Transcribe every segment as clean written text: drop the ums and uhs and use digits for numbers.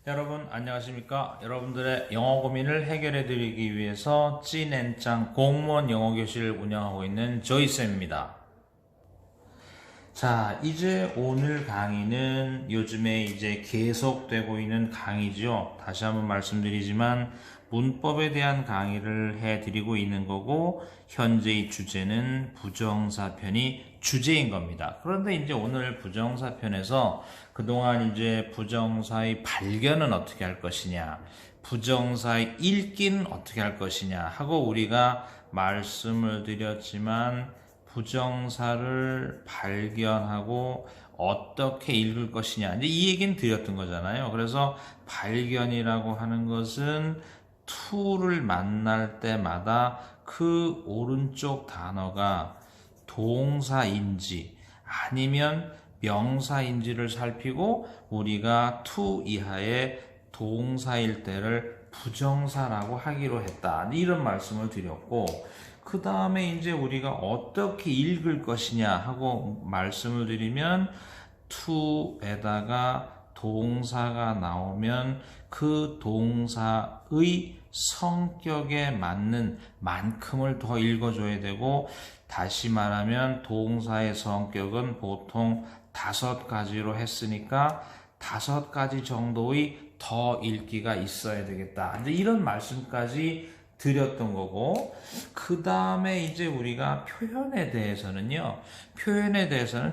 여러분 안녕하십니까? 여러분들의 영어 고민을 해결해 드리기 위해서 찐앤짱 공무원 영어 교실을 운영하고 있는 조이쌤입니다. 자, 이제 오늘 강의는 요즘에 이제 계속되고 있는 강의죠. 다시 한번 말씀드리지만 문법에 대한 강의를 해드리고 있는 거고, 현재의 주제는 부정사 편이 주제인 겁니다. 그런데 이제 오늘 부정사 편에서 그동안 이제 부정사의 발견은 어떻게 할 것이냐, 부정사의 읽기는 어떻게 할 것이냐 하고 우리가 말씀을 드렸지만, 부정사를 발견하고 어떻게 읽을 것이냐, 이제 이 얘기는 드렸던 거잖아요. 그래서 발견이라고 하는 것은 to를 만날 때마다 그 오른쪽 단어가 동사인지 아니면 명사인지를 살피고 우리가 to 이하의 동사일 때를 부정사라고 하기로 했다, 이런 말씀을 드렸고, 그 다음에 이제 우리가 어떻게 읽을 것이냐 하고 말씀을 드리면, to에다가 동사가 나오면 그 동사의 성격에 맞는 만큼을 더 읽어줘야 되고, 다시 말하면 동사의 성격은 보통 5가지로 했으니까 5가지 정도의 더 읽기가 있어야 되겠다, 이제 이런 말씀까지 드렸던 거고, 그 다음에 이제 우리가 표현에 대해서는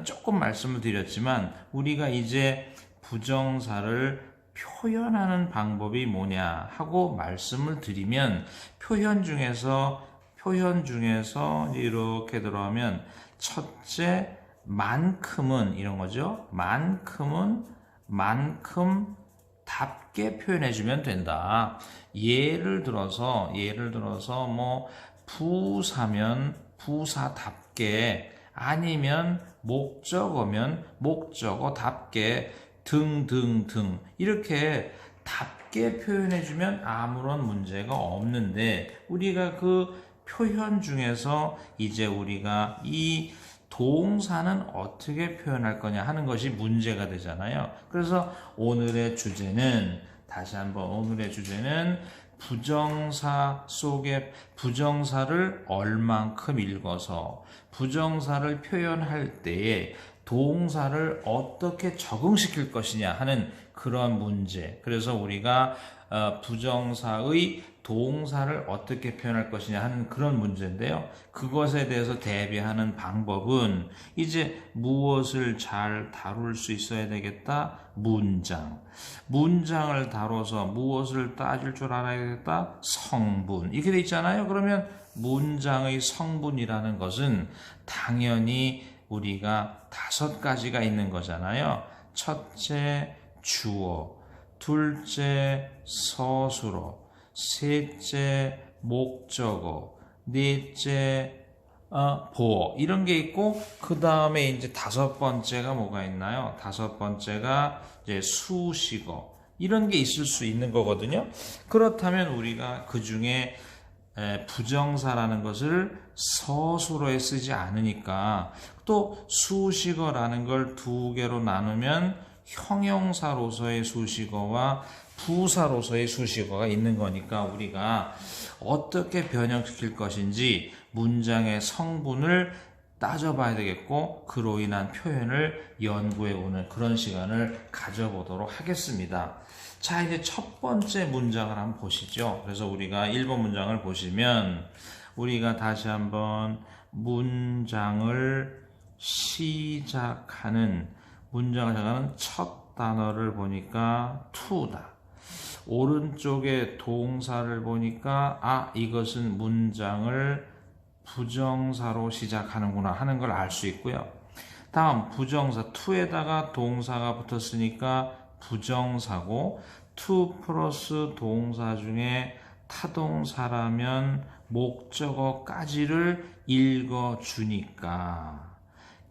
조금 말씀을 드렸지만, 우리가 이제 부정사를 표현하는 방법이 뭐냐 하고 말씀을 드리면, 표현 중에서 이렇게 들어가면 첫째, 만큼은 이런 거죠. 만큼 답게 표현해주면 된다. 예를 들어서 뭐 부사면 부사답게, 아니면 목적어면 목적어답게, 등등등 이렇게 답게 표현해주면 아무런 문제가 없는데, 우리가 그 표현 중에서 이제 우리가 이 동사는 어떻게 표현할 거냐 하는 것이 문제가 되잖아요. 그래서 오늘의 주제는, 다시 한번 오늘의 주제는 부정사 속에 부정사를 얼만큼 읽어서 부정사를 표현할 때에 동사를 어떻게 적응시킬 것이냐 하는 그런 문제. 그래서 우리가 부정사의 동사를 어떻게 표현할 것이냐 하는 그런 문제인데요. 그것에 대해서 대비하는 방법은 이제 무엇을 잘 다룰 수 있어야 되겠다? 문장을 다뤄서 무엇을 따질 줄 알아야겠다? 성분. 이렇게 돼 있잖아요. 그러면 문장의 성분이라는 것은 당연히 우리가 5가지가 있는 거잖아요. 첫째, 주어, 둘째, 서술어, 셋째, 목적어, 넷째, 보어, 이런 게 있고, 그 다음에 이제 5번째가 뭐가 있나요? 5번째가 이제 수식어, 이런 게 있을 수 있는 거거든요. 그렇다면 우리가 그 중에 부정사라는 것을 서술어에 쓰지 않으니까, 또 수식어라는 걸 2개로 나누면 형용사로서의 수식어와 부사로서의 수식어가 있는 거니까, 우리가 어떻게 변형시킬 것인지 문장의 성분을 따져봐야 되겠고, 그로 인한 표현을 연구해 오는 그런 시간을 가져보도록 하겠습니다. 자, 이제 첫 번째 문장을 한번 보시죠. 그래서 우리가 1번 문장을 보시면, 우리가 다시 한번 문장을 시작하는 첫 단어를 보니까 to다. 오른쪽에 동사를 보니까 이것은 문장을 부정사로 시작하는구나 하는 걸 알 수 있고요. 다음 부정사 to에다가 동사가 붙었으니까 부정사고, to 플러스 동사 중에 타동사라면 목적어까지를 읽어주니까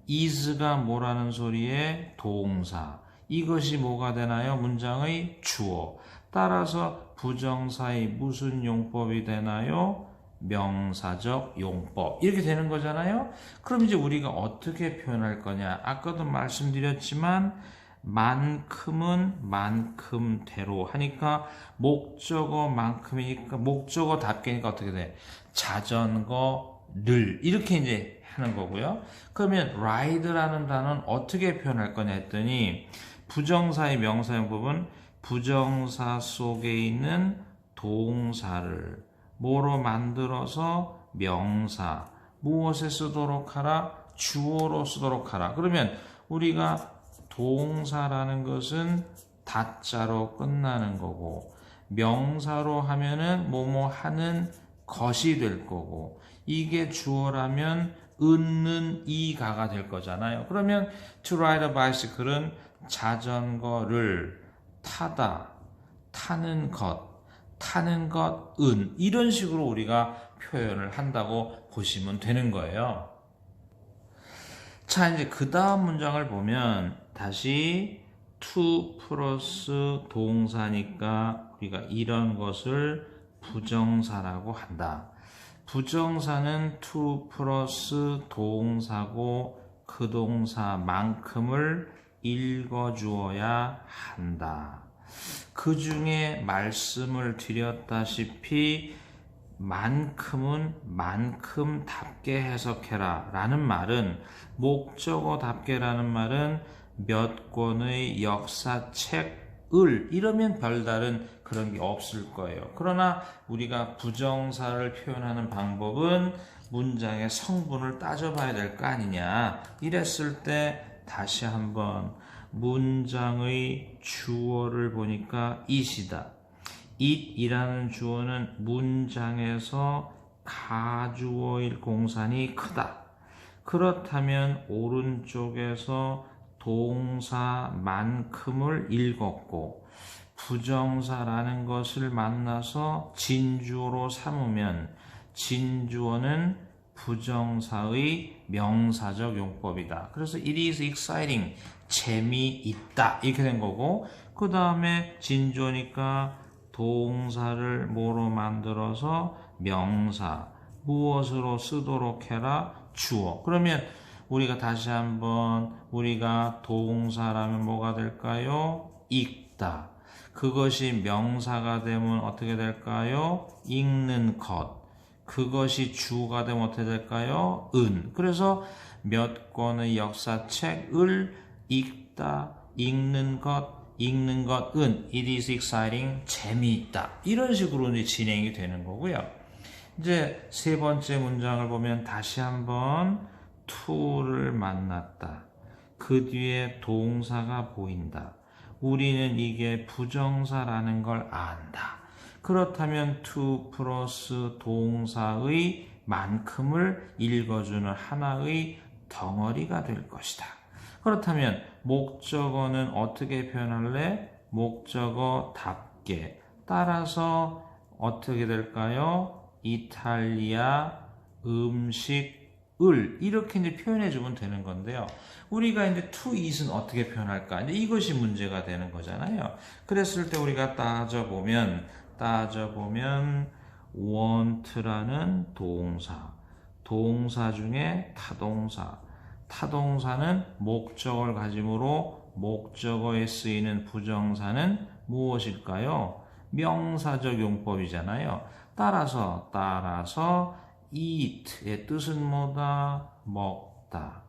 is가 뭐라는 소리에 동사, 이것이 뭐가 되나요? 문장의 주어. 따라서 부정사의 무슨 용법이 되나요? 명사적 용법, 이렇게 되는 거잖아요. 그럼 이제 우리가 어떻게 표현할 거냐? 아까도 말씀드렸지만 만큼은 만큼대로 하니까 목적어만큼이니까 목적어답게니까 어떻게 돼? 자전거를 이렇게 이제 하는 거고요. 그러면 ride라는 단어는 어떻게 표현할 거냐 했더니 부정사의 명사형 부분 부정사 속에 있는 동사를 뭐로 만들어서 명사 무엇에 쓰도록 하라? 주어로 쓰도록 하라. 그러면 우리가 동사라는 것은 다자로 끝나는 거고 명사로 하면은 뭐뭐 하는 것이 될 거고 이게 주어라면 은는 이가가 될 거잖아요. 그러면 to ride a bicycle은 자전거를 타다, 타는 것, 은 이런 식으로 우리가 표현을 한다고 보시면 되는 거예요. 자, 이제 그 다음 문장을 보면 다시 to 플러스 동사니까 우리가 이런 것을 부정사라고 한다. 부정사는 to 플러스 동사고 그 동사만큼을 읽어주어야 한다. 그 중에 말씀을 드렸다시피 만큼은 만큼답게 해석해라 라는 말은 목적어답게 라는 말은 몇 권의 역사책을 이러면 별다른 그런 게 없을 거예요. 그러나 우리가 부정사를 표현하는 방법은 문장의 성분을 따져봐야 될 거 아니냐 이랬을 때 다시 한번 문장의 주어를 보니까 it이다. it이라는 주어는 문장에서 가주어일 공산이 크다. 그렇다면 오른쪽에서 동사만큼을 읽었고 부정사라는 것을 만나서 진주어로 삼으면 진주어는 부정사의 명사적 용법이다. 그래서 it is exciting, 재미있다 이렇게 된 거고 그 다음에 진주어니까 동사를 뭐로 만들어서 명사 무엇으로 쓰도록 해라? 주어. 그러면 우리가 다시 한번 우리가 동사라면 뭐가 될까요? 읽다. 그것이 명사가 되면 어떻게 될까요? 읽는 것. 그것이 주어가 되면 어떻게 될까요? 은. 그래서 몇 권의 역사책을 읽다, 읽는 것, 은. It is exciting, 재미있다. 이런 식으로 이제 진행이 되는 거고요. 이제 세 번째 문장을 보면 다시 한번 to를 만났다. 그 뒤에 동사가 보인다. 우리는 이게 부정사라는 걸 안다. 그렇다면 to 플러스 동사의 만큼을 읽어주는 하나의 덩어리가 될 것이다. 그렇다면 목적어는 어떻게 표현할래? 목적어답게. 따라서 어떻게 될까요? 이탈리아 음식을 이렇게 이제 표현해 주면 되는 건데요. 우리가 이제 to eat은 어떻게 표현할까? 이제 이것이 문제가 되는 거잖아요. 그랬을 때 우리가 따져보면 want라는 동사 중에 타동사는 목적어를 가지므로 목적어에 쓰이는 부정사는 무엇일까요? 명사적 용법이잖아요. 따라서 eat의 뜻은 뭐다? 먹다.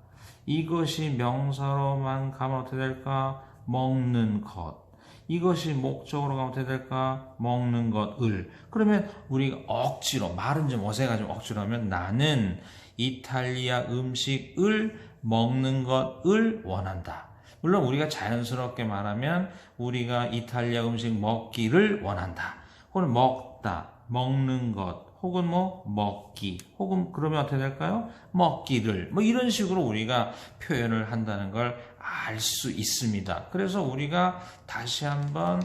이것이 명사로만 가면 어떻게 될까? 먹는 것. 이것이 목적으로 가면 어떻게 될까? 먹는 것을. 그러면 우리가 억지로 말은 좀 어색하지만 억지로 하면 나는 이탈리아 음식을 먹는 것을 원한다. 물론 우리가 자연스럽게 말하면 우리가 이탈리아 음식 먹기를 원한다. 혹은 먹다, 먹는 것, 혹은 먹기, 혹은 그러면 어떻게 될까요? 먹기를. 이런 식으로 우리가 표현을 한다는 걸 알 수 있습니다. 그래서 우리가 다시 한번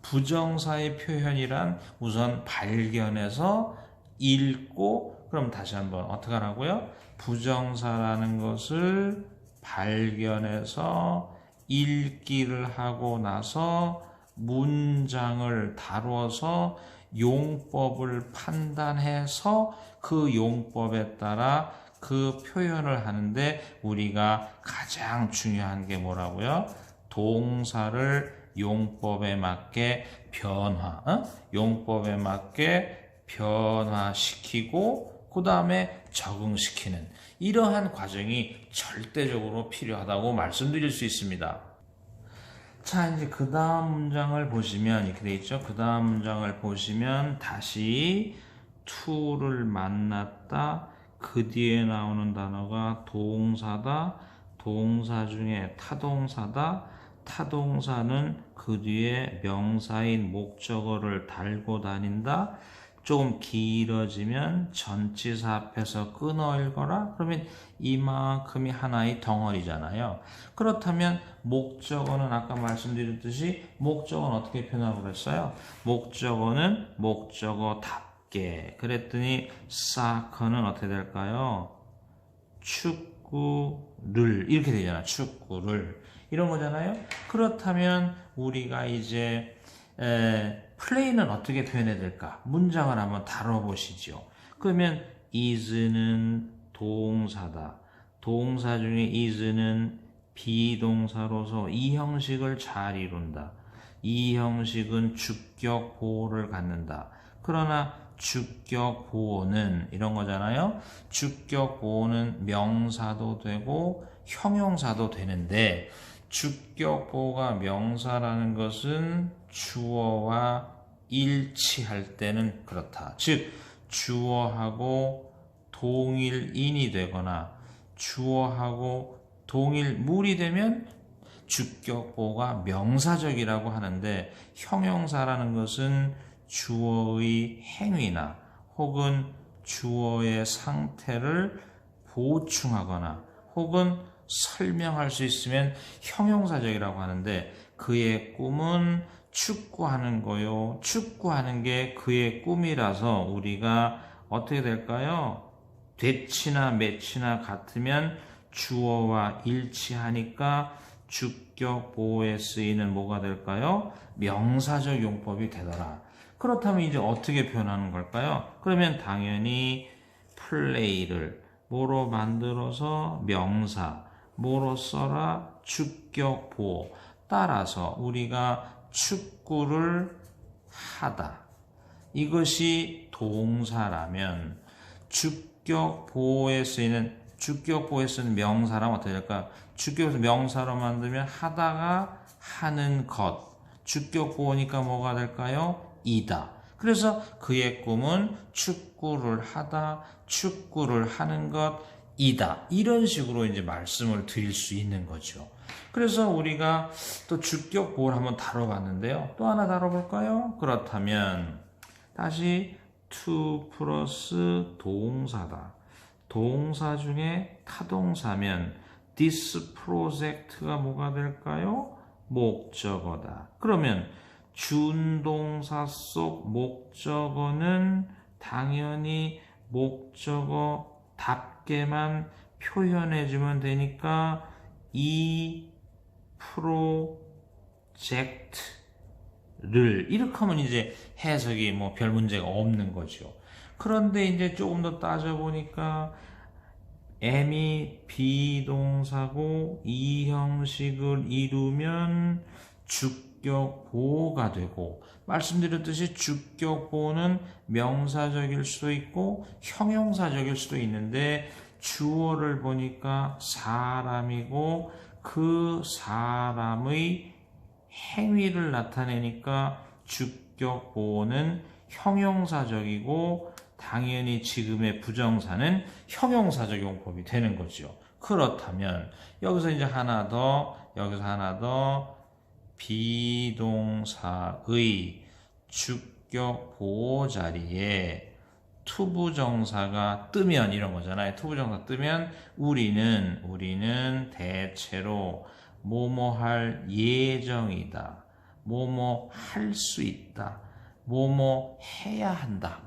부정사의 표현이란 우선 발견해서 읽고 그럼 다시 한번 어떻게 하라고요? 부정사라는 것을 발견해서 읽기를 하고 나서 문장을 다루어서 용법을 판단해서 그 용법에 따라 그 표현을 하는데 우리가 가장 중요한 게 뭐라고요? 동사를 용법에 맞게 용법에 맞게 변화시키고 그 다음에 적응시키는 이러한 과정이 절대적으로 필요하다고 말씀드릴 수 있습니다. 자, 이제 그 다음 문장을 보시면 이렇게 돼 있죠. 그 다음 문장을 보시면 다시 to를 만났다. 그 뒤에 나오는 단어가 동사다. 동사 중에 타동사다. 타동사는 그 뒤에 명사인 목적어를 달고 다닌다. 조금 길어지면 전치사 앞에서 끊어 읽어라. 그러면 이만큼이 하나의 덩어리잖아요. 그렇다면 목적어는 아까 말씀드렸듯이 목적어는 어떻게 표현하고 그랬어요? 목적어는 목적어답게. 그랬더니 soccer는 어떻게 될까요? 축구를 이렇게 되잖아. 축구를 이런 거잖아요. 그렇다면 우리가 이제 플레이는 어떻게 표현해야 될까? 문장을 한번 다뤄보시죠. 그러면 is는 동사다. 동사 중에 is는 비동사로서 이 형식을 잘 이룬다. 이 형식은 주격 보호를 갖는다. 그러나 주격 보호는 이런 거잖아요. 주격 보호는 명사도 되고 형용사도 되는데 주격 보호가 명사라는 것은 주어와 일치할 때는 그렇다. 즉 주어하고 동일인이 되거나 주어하고 동일물이 되면 주격 보호가 명사적이라고 하는데 형용사라는 것은 주어의 행위나 혹은 주어의 상태를 보충하거나 혹은 설명할 수 있으면 형용사적이라고 하는데 그의 꿈은 축구하는 거요. 축구하는 게 그의 꿈이라서 우리가 어떻게 될까요? 됐이나 매치나 같으면 주어와 일치하니까 주격 보호에 쓰이는 뭐가 될까요? 명사적 용법이 되더라. 그렇다면 이제 어떻게 표현하는 걸까요? 그러면 당연히 플레이를 뭐로 만들어서 명사, 뭐로 써라? 주격 보호. 따라서 우리가 축구를 하다. 이것이 동사라면 주격 보호에 쓰이는 명사라면 어떻게 될까? 주격에서 명사로 만들면 하다가 하는 것. 주격 보호니까 뭐가 될까요? 이다. 그래서 그의 꿈은 축구를 하다, 축구를 하는 것, 이다. 이런 식으로 이제 말씀을 드릴 수 있는 거죠. 그래서 우리가 또 주격 보호를 한번 다뤄봤는데요. 또 하나 다뤄볼까요? 그렇다면 다시 to 플러스 동사다. 동사 중에 타동사면 this project가 뭐가 될까요? 목적어다. 그러면 준동사 속 목적어는 당연히 목적어답게만 표현해주면 되니까 이 프로젝트를 이렇게 하면 이제 해석이 뭐 별 문제가 없는 거죠. 그런데 이제 조금 더 따져보니까 M이 비동사고 이 형식을 이루면 주격 보호가 되고 말씀드렸듯이 주격 보호는 명사적일 수도 있고 형용사적일 수도 있는데 주어를 보니까 사람이고 그 사람의 행위를 나타내니까 주격 보호는 형용사적이고 당연히 지금의 부정사는 형용사적 용법이 되는 거죠. 그렇다면 여기서 하나 더 비동사의 주격 보호 자리에 투부정사가 뜨면 이런 거잖아요. 투부정사 뜨면 우리는 대체로 뭐뭐 할 예정이다. 뭐뭐 할 수 있다. 뭐뭐 해야 한다.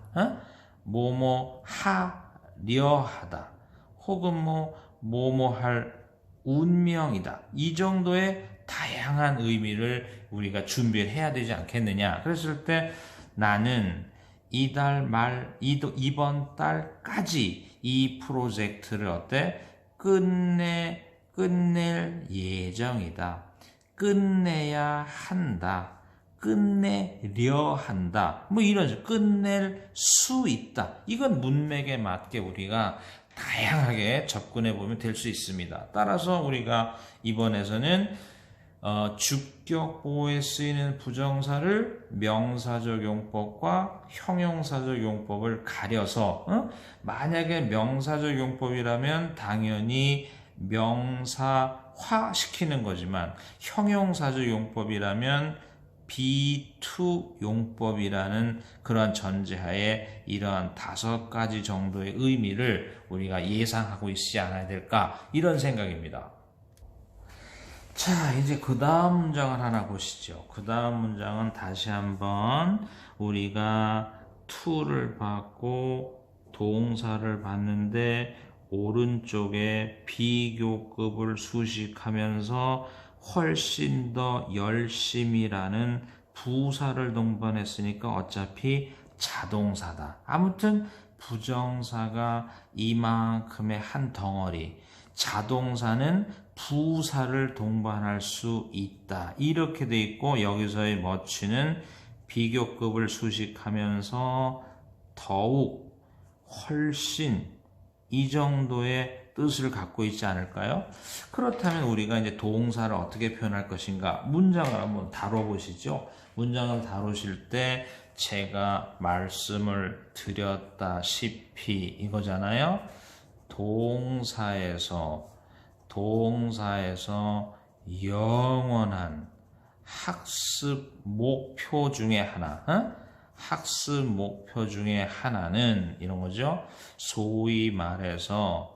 뭐뭐 하려 하다. 혹은 뭐뭐 할 운명이다. 이 정도의 다양한 의미를 우리가 준비를 해야 되지 않겠느냐. 그랬을 때 나는 이달 말, 이번 달까지 이 프로젝트를 끝낼 예정이다. 끝내야 한다. 끝내려 한다. 뭐 이런 식으로 끝낼 수 있다. 이건 문맥에 맞게 우리가 다양하게 접근해 보면 될 수 있습니다. 따라서 우리가 이번에서는 주격 보호에 쓰이는 부정사를 명사적 용법과 형용사적 용법을 가려서 만약에 명사적 용법이라면 당연히 명사화 시키는 거지만 형용사적 용법이라면 B2 용법이라는 그런 전제하에 이러한 5가지 정도의 의미를 우리가 예상하고 있지 않아야 될까 이런 생각입니다. 자, 이제 그 다음 문장을 하나 보시죠. 그 다음 문장은 다시 한번 우리가 to를 받고 동사를 봤는데 오른쪽에 비교급을 수식하면서 훨씬 더 열심히라는 부사를 동반했으니까 어차피 자동사다. 아무튼 부정사가 이만큼의 한 덩어리, 자동사는 부사를 동반할 수 있다. 이렇게 돼 있고 여기서의 much는 비교급을 수식하면서 더욱, 훨씬 이 정도의 뜻을 갖고 있지 않을까요? 그렇다면 우리가 이제 동사를 어떻게 표현할 것인가? 문장을 한번 다뤄보시죠. 문장을 다루실 때 제가 말씀을 드렸다시피 이거잖아요. 동사에서 영원한 학습 목표 중에 하나, 학습 목표 중에 하나는 이런 거죠. 소위 말해서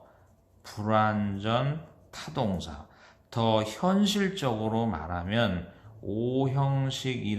불완전 타동사. 더 현실적으로 말하면 오형식을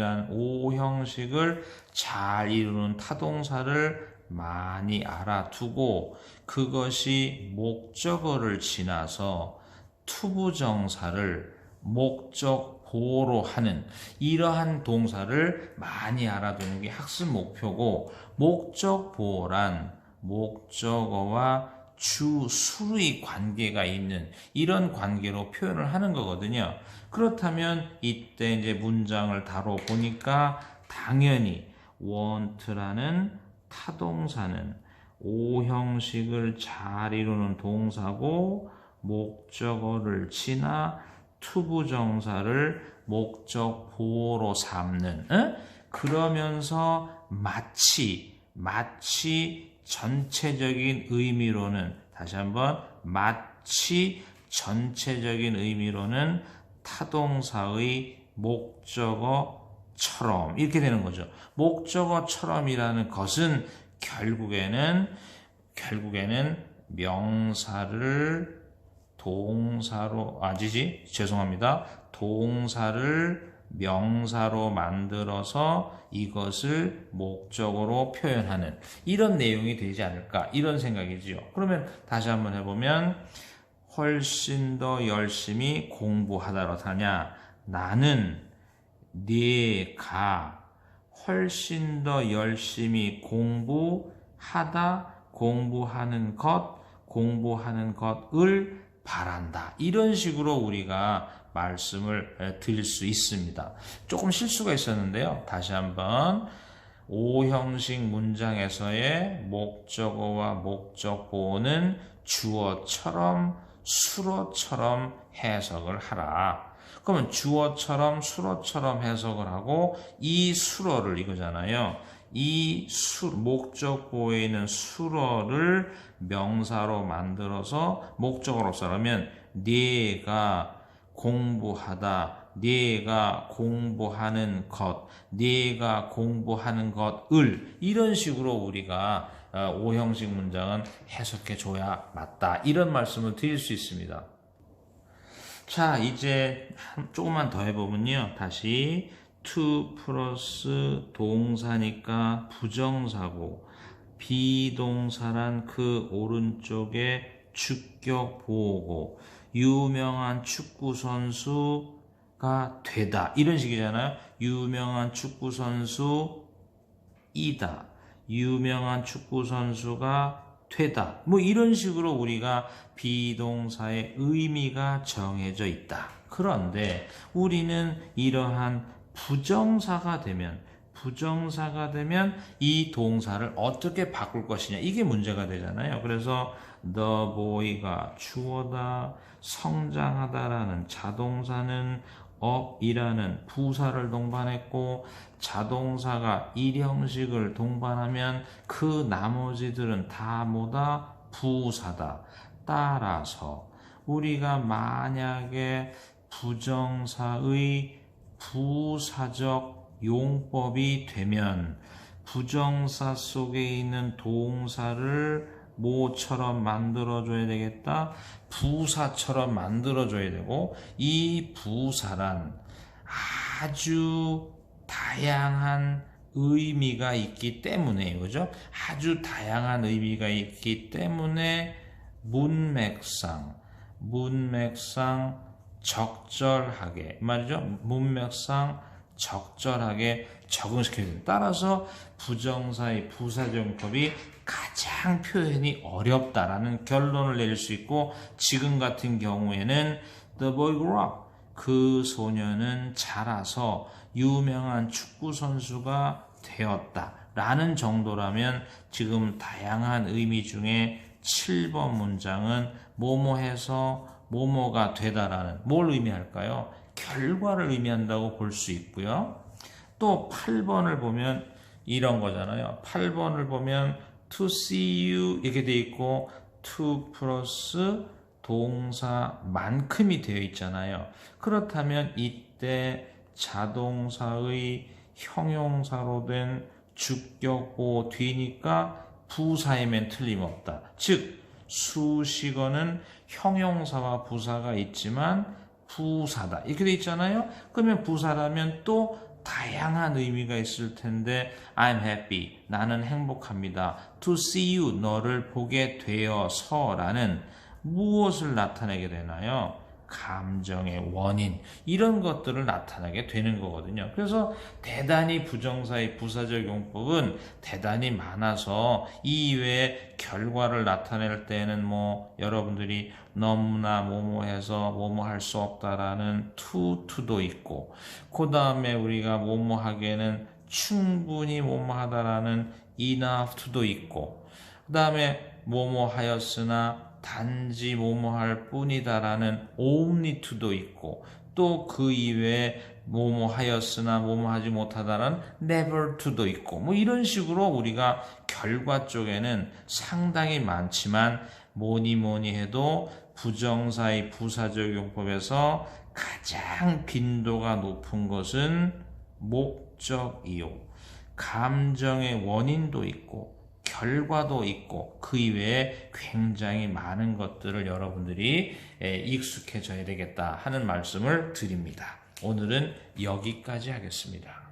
잘 이루는 타동사를 많이 알아두고 그것이 목적어를 지나서 투부정사를 목적 보호로 하는 이러한 동사를 많이 알아두는 게 학습 목표고, 목적 보호란 목적어와 주수의 관계가 있는 이런 관계로 표현을 하는 거거든요. 그렇다면 이때 이제 문장을 다뤄보니까 당연히 want라는 타동사는 오형식을 잘 이루는 동사고 목적어를 지나 투부정사를 목적 보호로 삼는, 그러면서 마치 전체적인 의미로는, 다시 한번 마치 전체적인 의미로는 타동사의 목적어처럼 이렇게 되는 거죠. 목적어처럼이라는 것은 결국에는 명사를 동사로 동사를 명사로 만들어서 이것을 목적어로 표현하는 이런 내용이 되지 않을까 이런 생각이지요. 그러면 다시 한번 해보면 훨씬 더 열심히 공부하다로 하냐, 나는 네가 훨씬 더 열심히 공부하는 것을 바란다. 이런 식으로 우리가 말씀을 드릴 수 있습니다. 조금 실수가 있었는데요. 다시 한번 오형식 문장에서의 목적어와 목적보호는 주어처럼 수어처럼 해석을 하라. 그러면 주어처럼 수어처럼 해석을 하고 이 수어를 이거잖아요. 이 목적보호에 있는 수어를 명사로 만들어서 목적어로 써라면 네가 공부하다, 네가 공부하는 것, 네가 공부하는 것을 이런 식으로 우리가 오형식 문장은 해석해 줘야 맞다. 이런 말씀을 드릴 수 있습니다. 자, 이제 조금만 더 해보면요. 다시 to 플러스 동사니까 부정사고 비동사란 그 오른쪽에 주격 보호고 유명한 축구선수가 되다. 이런 식이잖아요. 유명한 축구선수이다. 유명한 축구선수가 되다. 뭐 이런 식으로 우리가 비동사의 의미가 정해져 있다. 그런데 우리는 이러한 부정사가 되면 이 동사를 어떻게 바꿀 것이냐, 이게 문제가 되잖아요. 그래서 the boy가 주어다, 성장하다라는 자동사는 up이라는 부사를 동반했고, 자동사가 일형식을 동반하면 그 나머지들은 다 뭐다? 부사다. 따라서 우리가 만약에 부정사의 부사적 용법이 되면 부정사 속에 있는 동사를 뭐처럼 만들어줘야 되겠다? 부사처럼 만들어줘야 되고, 이 부사란 아주 다양한 의미가 있기 때문에, 그죠? 아주 다양한 의미가 있기 때문에 문맥상 적절하게 말이죠. 문맥상 적절하게 적응시켜야 됩니다. 따라서 부정사의 부사정법이 가장 표현이 어렵다라는 결론을 내릴 수 있고, 지금 같은 경우에는 The boy grew up. 그 소년은 자라서 유명한 축구 선수가 되었다라는 정도라면, 지금 다양한 의미 중에 7번 문장은 뭐뭐해서 뭐뭐가 되다라는 뭘 의미할까요? 결과를 의미한다고 볼 수 있고요. 또 8번을 보면 이런 거잖아요. 8번을 보면 to see you 이렇게 돼 있고 to 플러스 동사만큼이 되어 있잖아요. 그렇다면 이때 자동사의 형용사로 된 주격보 뒤니까 부사이면 틀림없다. 즉 수식어는 형용사와 부사가 있지만 부사다 이렇게 돼 있잖아요. 그러면 부사라면 또 다양한 의미가 있을 텐데, I'm happy, 나는 행복합니다. To see you, 너를 보게 되어서라는 무엇을 나타내게 되나요? 감정의 원인, 이런 것들을 나타나게 되는 거거든요. 그래서 대단히 부정사의 부사적 용법은 대단히 많아서 이 이외에 결과를 나타낼 때는 뭐 여러분들이 너무나 뭐뭐해서 뭐뭐 할 수 없다라는 to도 있고, 그 다음에 우리가 뭐뭐 하기에는 충분히 뭐뭐 하다라는 enough to도 있고, 그 다음에 뭐뭐 하였으나 단지 뭐뭐 할 뿐이다라는 only to도 있고, 또 그 이외에 뭐뭐 하였으나 뭐뭐 하지 못하다라는 never to도 있고, 뭐 이런 식으로 우리가 결과 쪽에는 상당히 많지만, 뭐니 해도 부정사의 부사적 용법에서 가장 빈도가 높은 것은 목적이요. 감정의 원인도 있고 결과도 있고 그 이외에 굉장히 많은 것들을 여러분들이 익숙해져야 되겠다 하는 말씀을 드립니다. 오늘은 여기까지 하겠습니다.